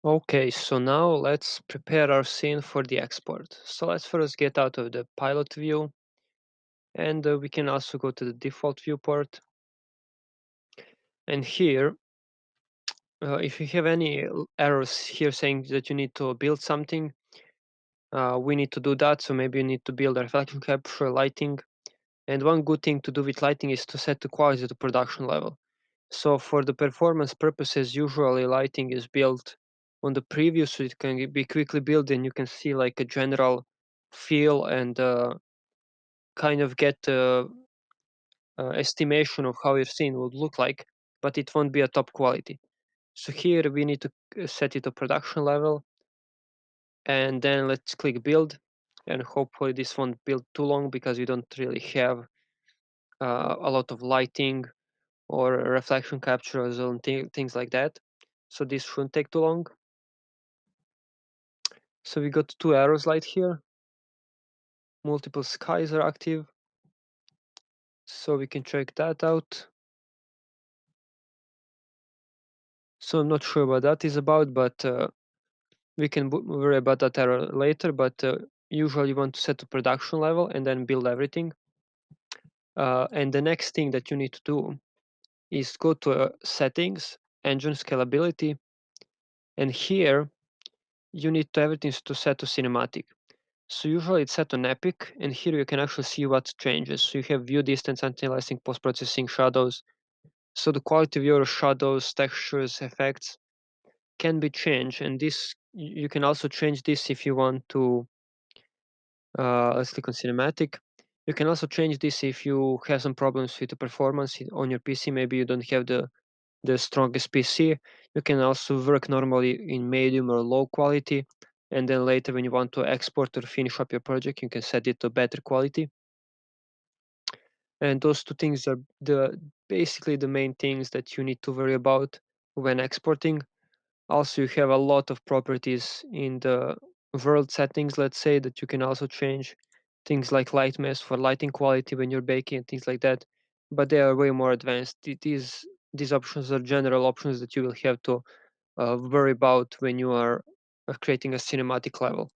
Okay, so now let's prepare our scene for the export. So let's first get out of the pilot view, and we can also go to the default viewport. And here, if you have any errors here saying that you need to build something, we need to do that. So maybe you need to build a reflection capture, lighting. And one good thing to do with lighting is to set the quality to production level. So for the performance purposes, usually lighting is built on the preview, so it can be quickly built, and you can see like a general feel and kind of get estimation of how your scene would look like, but it won't be a top quality. So here we need to set it to production level, and then let's click build, and hopefully this won't build too long because we don't really have a lot of lighting or reflection captures and things like that. So this shouldn't take too long. So we got two arrows light here. Multiple skies are active. So we can check that out. So I'm not sure what that is about, but we can worry about that error later. But usually you want to set to production level and then build everything. And the next thing that you need to do is go to settings, engine scalability. And here you need to everything to set to cinematic. So usually it's set on Epic, and here you can actually see what changes. So you have view distance, anti-aliasing, post-processing, shadows. So the quality of your shadows, textures, effects can be changed, and this you can also change this if you want to. Let's click on cinematic. You can also change this if you have some problems with the performance on your PC. Maybe you don't have the strongest PC. You can also work normally in medium or low quality, and then later when you want to export or finish up your project, you can set it to better quality. And those two things are basically the main things that you need to worry about when exporting. Also, you have a lot of properties in the world settings, let's say, that you can also change. Things like light mask for lighting quality when you're baking and things like that. But they are way more advanced. These options are general options that you will have to worry about when you are creating a cinematic level.